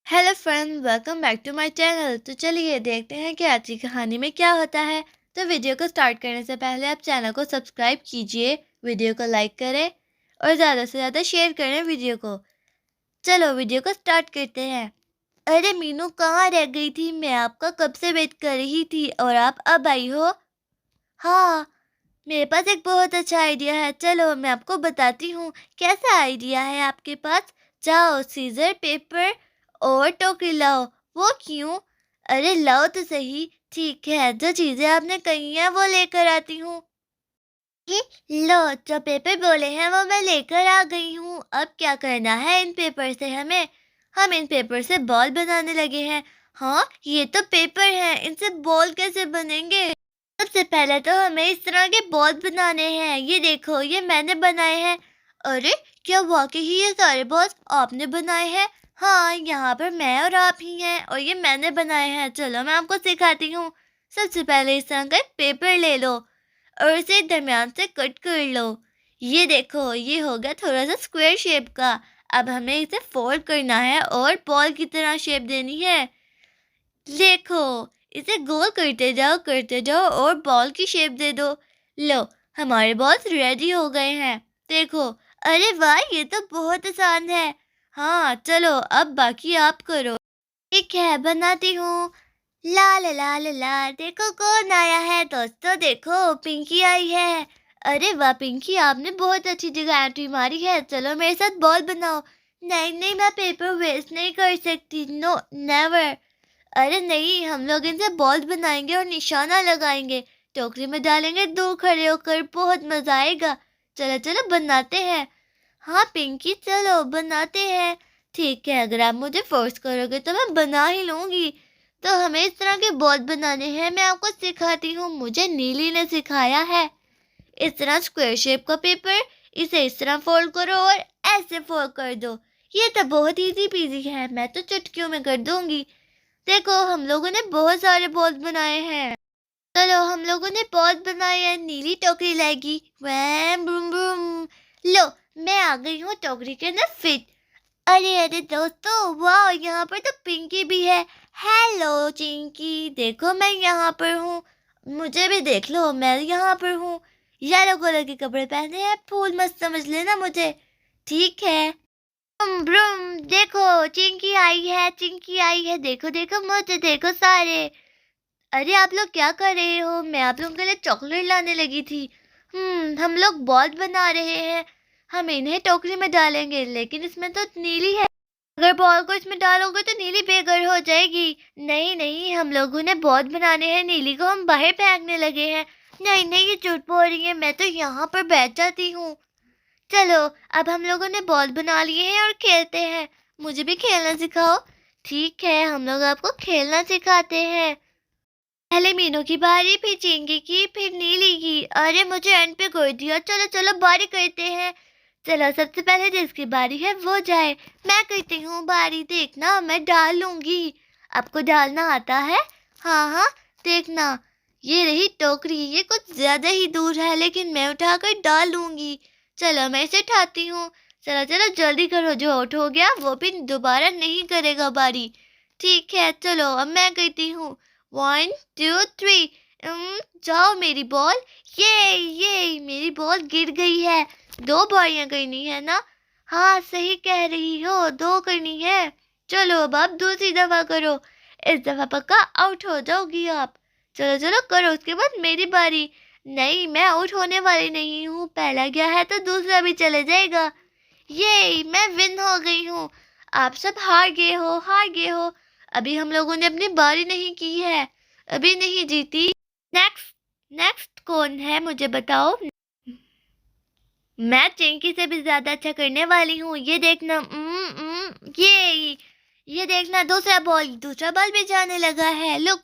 Hello friend, welcome back to my channel. तो चलिए देखते हैं कि आज की कहानी में क्या होता है। तो वीडियो को स्टार्ट करने से पहले आप चैनल को सब्सक्राइब कीजिए, वीडियो को लाइक करें और ज़्यादा से ज़्यादा शेयर करें वीडियो को। चलो वीडियो को स्टार्ट करते हैं। अरे मीनू, कहाँ रह गई थी? मैं आपका कब से वेट कर रही थी और आप अब आई हो। हाँ, मेरे पास एक बहुत अच्छा आइडिया है। चलो मैं आपको बताती हूँ। कैसा आइडिया है आपके पास? जाओ सीजर पेपर और टोकरी लाओ। वो क्यों? अरे लाओ तो सही। ठीक है, जो चीजें आपने कही हैं वो लेकर आती हूँ। ये लो, जो पेपर बोले हैं वो मैं लेकर आ गई हूँ। अब क्या करना है इन पेपर से हमें? हम इन पेपर से बॉल बनाने लगे हैं। हाँ, ये तो पेपर है, इनसे बॉल कैसे बनेंगे? सबसे पहले तो हमें इस तरह के बॉल बनाने हैं। ये देखो, ये मैंने बनाए हैं। अरे, क्या वाकई ही ये सारे बॉल्स आपने बनाए हैं? हाँ, यहाँ पर मैं और आप ही हैं और ये मैंने बनाए हैं। चलो मैं आपको सिखाती हूँ। सबसे पहले इस तरह का एक पेपर ले लो और इसे दरमियान से कट कर लो। ये देखो, ये हो गया थोड़ा सा स्क्वायर शेप का। अब हमें इसे फोल्ड करना है और बॉल की तरह शेप देनी है। देखो, इसे गोल करते जाओ और बॉल की शेप दे दो। लो, हमारे बॉल्स रेडी हो गए हैं। देखो, अरे वाह, ये तो बहुत आसान है। हाँ चलो, अब बाकी आप करो। ठीक है, बनाती हूँ। ला ला ला ला ला, देखो कौन आया है दोस्तों। देखो, पिंकी आई है। अरे वाह पिंकी, आपने बहुत अच्छी जगह एंट्री मारी है। चलो मेरे साथ बॉल बनाओ। नहीं नहीं, मैं पेपर वेस्ट नहीं कर सकती। No, never. अरे नहीं, हम लोग इनसे बॉल बनाएंगे और निशाना लगाएंगे, टोकरी में डालेंगे दूर खड़े होकर। बहुत मजा आएगा। चलो चलो बनाते हैं। हाँ पिंकी, चलो बनाते हैं। ठीक है, अगर आप मुझे फोर्स करोगे तो मैं बना ही लूंगी। तो हमें इस तरह के बॉल बनाने हैं। मैं आपको सिखाती हूँ, मुझे नीली ने सिखाया है। इस तरह स्क्वायर शेप का पेपर, इसे इस तरह फोल्ड करो और ऐसे फोल्ड कर दो। ये तो बहुत इजी पीजी है, मैं तो चुटकियों में कर दूंगी। देखो, हम लोगों ने बहुत सारे बॉल्स बनाए हैं। चलो, हम लोगों ने बॉल्स बनाए हैं। नीली टोकरी लाएगी। वैम ब्रूम ब्रूम। लो, मैं आ गई हूँ टोकरी के अंदर फिट। अरे अरे दोस्तों, वाह, यहाँ पर तो पिंकी भी है। हेलो चिंकी, देखो मैं यहाँ पर हूँ। मुझे भी देख लो, मैं यहाँ पर हूँ। येलो कलर के कपड़े पहने हैं, फूल मत समझ लेना मुझे। ठीक है। ब्रूम ब्रूम, देखो चिंकी आई है, चिंकी आई है। देखो देखो, मुझे देखो सारे। अरे आप लोग क्या कर रहे हो? मैं आप लोगों के लिए चॉकलेट लाने लगी थी। हम लोग बॉल बना रहे हैं। हम इन्हें टोकरी में डालेंगे, लेकिन इसमें तो नीली है। अगर बॉल को इसमें डालोगे तो नीली बेघर हो जाएगी। नहीं नहीं, हम लोगों ने बॉल बनाने हैं, नीली को हम बाहर फेंकने लगे हैं। नहीं नहीं, ये झूठ बोल रही है, मैं तो यहाँ पर बैठ जाती हूँ। चलो, अब हम लोगों ने बॉल बना लिए हैं और खेलते हैं। मुझे भी खेलना सिखाओ। ठीक है, हम लोग आपको खेलना सिखाते हैं। पहले मीनू की बारी, फिर चिंकी की, फिर नीली की। अरे मुझे एंड पे कर दिया। चलो चलो, बारी करते हैं। चलो, सबसे पहले जिसकी बारी है वो जाए। मैं करती हूँ बारी। देखना, मैं डाल लूंगी। आपको डालना आता है? हाँ हाँ, देखना। ये रही टोकरी। ये कुछ ज्यादा ही दूर है, लेकिन मैं उठाकर डाल लूंगी। चलो मैं इसे उठाती हूँ। चलो चलो जल्दी करो, जो आउट हो गया वो भी दोबारा नहीं करेगा बारी। ठीक है, चलो अब मैं करती हूँ। 1 2 3। जाओ मेरी बॉल। ये मेरी बॉल गिर गई है। दो बारियां करनी है ना? हाँ सही कह रही हो, दो करनी है। चलो अब आप दूसरी दफा करो। इस दफा पक्का आउट हो जाओगी आप। चलो चलो करो, उसके बाद मेरी बारी। नहीं, मैं आउट होने वाली नहीं हूँ। पहला गया है तो दूसरा भी चले जाएगा। ये मैं विन हो गई हूँ। आप सब हार गए हो, हार गए हो। अभी हम लोगों ने अपनी बारी नहीं की है, अभी नहीं जीती। नेक्स्ट, नेक्स्ट कौन है मुझे बताओ। मैं चिंकी से भी ज्यादा अच्छा करने वाली हूँ। ये देखना। ये देखना, दूसरा बॉल भी जाने लगा है। लुक,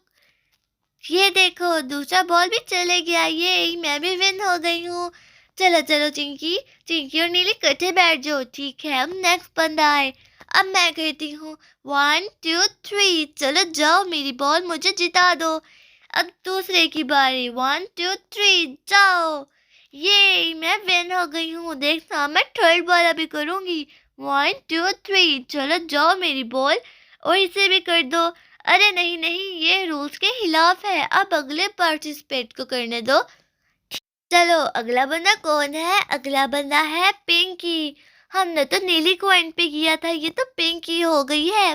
ये देखो, दूसरा बॉल भी चले गया। ये मैं भी विन हो गई हूँ। चलो चलो चिंकी, चिंकी और नीली इकट्ठे बैठ जाओ। ठीक है, अब नेक्स्ट बंदा आए। अब मैं कहती हूँ 1 2 3। चलो जाओ, मेरी बॉल मुझे जिता दो। अब दूसरे की बारी। 1 2 3, जाओ। ये मैं विन हो गई हूँ। देखना, मैं थर्ड वाला भी करूँगी। 1 2 3, चलो जाओ मेरी बॉल। और इसे भी कर दो। अरे नहीं नहीं, ये रूल्स के खिलाफ है, अब अगले पार्टिसिपेट को करने दो। चलो अगला बंदा कौन है? अगला बंदा है पिंकी। हमने तो नीली को एंड पे किया था, ये तो पिंकी हो गई है।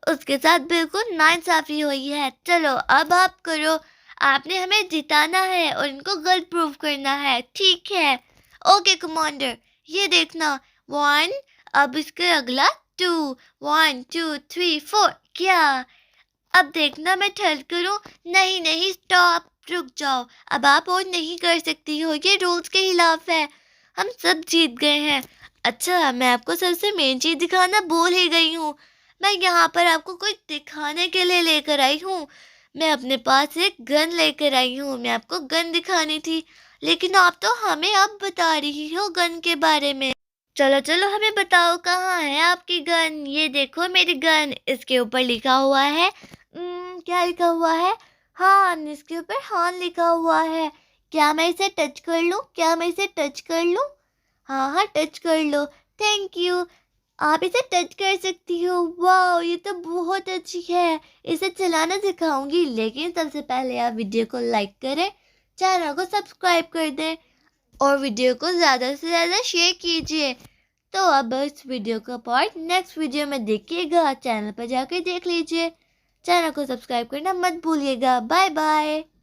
उसके साथ बिल्कुल नाइंसाफी हुई है। चलो अब आप करो, आपने हमें जिताना है और इनको गलत प्रूव करना है, ठीक है? ओके कमांडर, ये देखना, 1, अब इसके अगला 2, 1 2 3 4, क्या? अब देखना मैं ठहर करूं? नहीं नहीं, स्टॉप, रुक जाओ, अब आप और नहीं कर सकती हो, ये रूल्स के खिलाफ है। हम सब जीत गए हैं। अच्छा, मैं आपको सबसे मेन चीज दिखाना भूल ही गई हूँ। मैं यहाँ पर आपको कुछ दिखाने के लिए लेकर आई हूँ। मैं अपने पास एक गन लेकर आई हूँ, मैं आपको गन दिखानी थी, लेकिन आप तो हमें अब बता रही हो गन के बारे में। चलो चलो हमें बताओ, कहाँ है आपकी गन? ये देखो मेरी गन, इसके ऊपर लिखा हुआ है, क्या लिखा हुआ है? हान, इसके ऊपर हान लिखा हुआ है। क्या मैं इसे टच कर लूं? क्या मैं इसे टच कर लूं? हाँ हाँ, टच कर लो। थैंक यू, आप इसे टच कर सकती हो। वाह, ये तो बहुत अच्छी है, इसे चलाना सिखाऊंगी। लेकिन सबसे पहले आप वीडियो को लाइक करें, चैनल को सब्सक्राइब कर दें और वीडियो को ज़्यादा से ज़्यादा शेयर कीजिए। तो अब इस वीडियो का पार्ट नेक्स्ट वीडियो में देखिएगा, चैनल पर जाकर देख लीजिए। चैनल को सब्सक्राइब करना मत भूलिएगा। Bye bye.